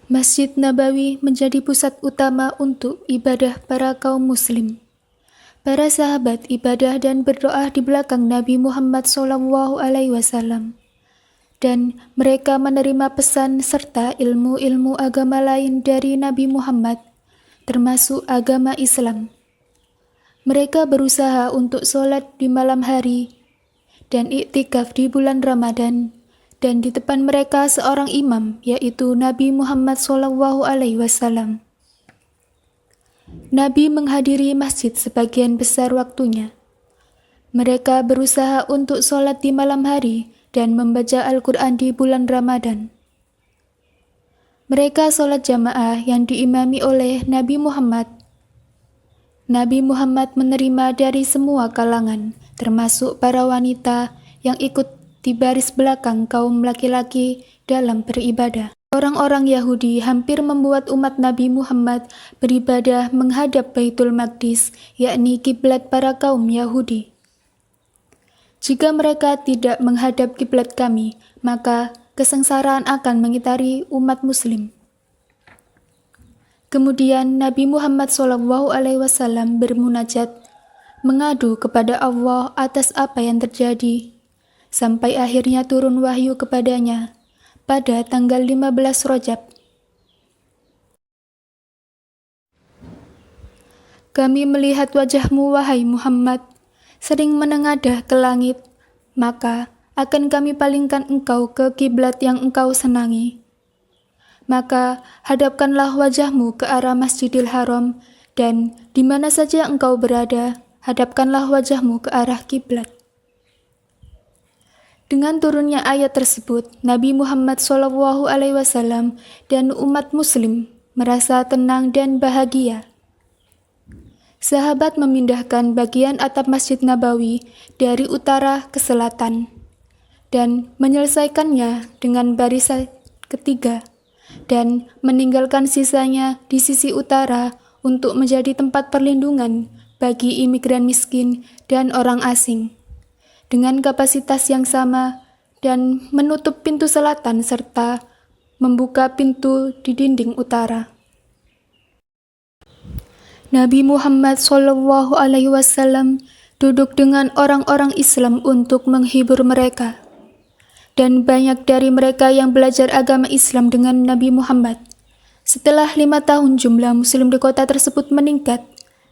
Masjid Nabawi menjadi pusat utama untuk ibadah para kaum muslim. Para sahabat ibadah dan berdoa di belakang Nabi Muhammad SAW, dan mereka menerima pesan serta ilmu-ilmu agama lain dari Nabi Muhammad, termasuk agama Islam. Mereka berusaha untuk sholat di malam hari dan iktikaf di bulan Ramadan, dan di depan mereka seorang imam, yaitu Nabi Muhammad SAW. Nabi menghadiri masjid sebagian besar waktunya. Mereka berusaha untuk sholat di malam hari dan membaca Al-Quran di bulan Ramadan. Mereka sholat jamaah yang diimami oleh Nabi Muhammad. Nabi Muhammad menerima dari semua kalangan, termasuk para wanita yang ikut di baris belakang kaum laki-laki dalam beribadah. Orang-orang Yahudi hampir membuat umat Nabi Muhammad beribadah menghadap Baitul Maqdis, yakni kiblat para kaum Yahudi. Jika mereka tidak menghadap kiblat kami, maka kesengsaraan akan mengitari umat muslim. Kemudian Nabi Muhammad SAW bermunajat, mengadu kepada Allah atas apa yang terjadi, sampai akhirnya turun wahyu kepadanya pada tanggal 15 Rajab. Kami melihat wajahmu, wahai Muhammad, sering menengadah ke langit, maka akan kami palingkan engkau ke kiblat yang engkau senangi. Maka hadapkanlah wajahmu ke arah Masjidil Haram, dan di mana saja engkau berada, hadapkanlah wajahmu ke arah kiblat. Dengan turunnya ayat tersebut, Nabi Muhammad SAW dan umat muslim merasa tenang dan bahagia. Sahabat memindahkan bagian atap Masjid Nabawi dari utara ke selatan dan menyelesaikannya dengan barisan ketiga, dan meninggalkan sisanya di sisi utara untuk menjadi tempat perlindungan bagi imigran miskin dan orang asing, dengan kapasitas yang sama, dan menutup pintu selatan serta membuka pintu di dinding utara. Nabi Muhammad SAW duduk dengan orang-orang Islam untuk menghibur mereka. Dan banyak dari mereka yang belajar agama Islam dengan Nabi Muhammad. Setelah 5 tahun jumlah muslim di kota tersebut meningkat,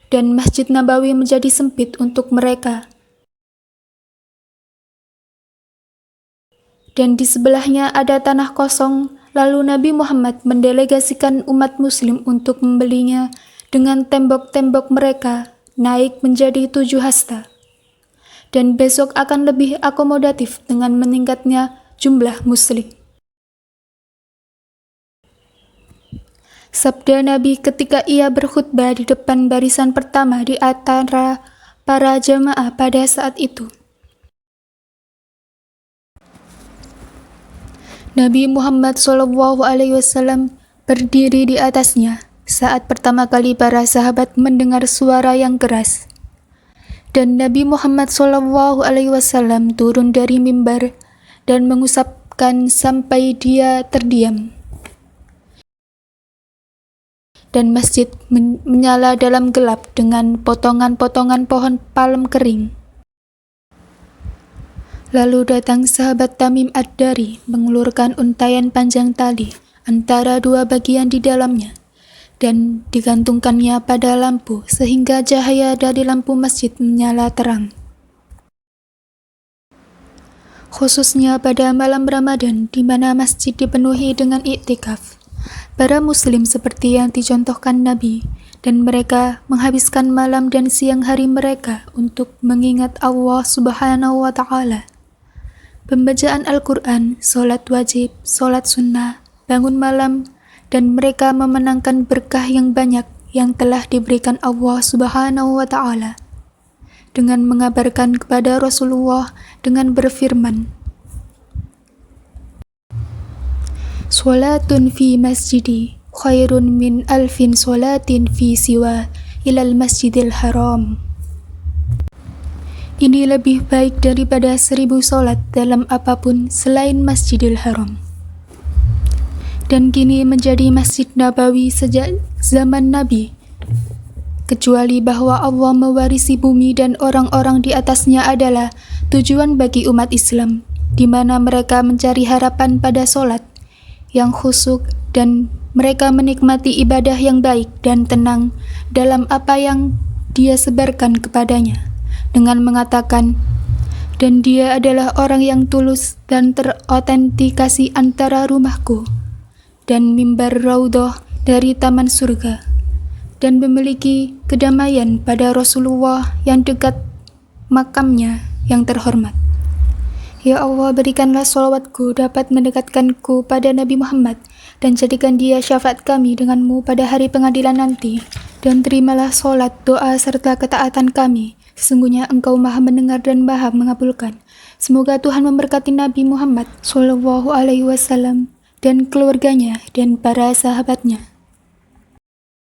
dan Masjid Nabawi menjadi sempit untuk mereka. Dan di sebelahnya ada tanah kosong, lalu Nabi Muhammad mendelegasikan umat muslim untuk membelinya dengan tembok-tembok mereka naik menjadi 7 hasta. Dan besok akan lebih akomodatif dengan meningkatnya jumlah muslim. Sabda Nabi ketika ia berkhutbah di depan barisan pertama di antara para jamaah pada saat itu. Nabi Muhammad SAW berdiri di atasnya saat pertama kali para sahabat mendengar suara yang keras. Dan Nabi Muhammad SAW turun dari mimbar dan mengusapkan sampai dia terdiam. Dan masjid menyala dalam gelap dengan potongan-potongan pohon palem kering. Lalu datang sahabat Tamim Ad-Dari mengulurkan untaian panjang tali antara dua bagian di dalamnya, dan digantungkannya pada lampu sehingga cahaya dari lampu masjid menyala terang. Khususnya pada malam Ramadan di mana masjid dipenuhi dengan iktikaf. Para muslim seperti yang dicontohkan Nabi, dan mereka menghabiskan malam dan siang hari mereka untuk mengingat Allah Subhanahu wa Ta'ala. Pembacaan Al-Quran, sholat wajib, sholat sunnah, bangun malam, dan mereka memenangkan berkah yang banyak yang telah diberikan Allah Subhanahu wa Ta'ala, dengan mengabarkan kepada Rasulullah dengan berfirman, "Sholatun fi masjidi khairun min alfin sholatin fi siwa ilal masjidil haram." Ini lebih baik daripada 1000 sholat dalam apapun selain Masjidil Haram. dan kini menjadi Masjid Nabawi sejak zaman Nabi. Kecuali bahwa Allah mewarisi bumi dan orang-orang di atasnya adalah tujuan bagi umat Islam, di mana mereka mencari harapan pada solat yang khusyuk dan mereka menikmati ibadah yang baik dan tenang dalam apa yang Dia sebarkan kepadanya, dengan mengatakan, "Dan Dia adalah orang yang tulus dan terautentikasi antara rumahku dan mimbar Raudhah dari taman surga, dan memiliki kedamaian pada Rasulullah yang dekat makamnya yang terhormat." Ya Allah, berikanlah sholawatku dapat mendekatkanku pada Nabi Muhammad, dan jadikan dia syafaat kami denganmu pada hari pengadilan nanti. Dan terimalah sholat, doa, serta ketaatan kami. Sesungguhnya Engkau Maha mendengar dan Maha mengabulkan. Semoga Tuhan memberkati Nabi Muhammad SAW dan keluarganya dan para sahabatnya.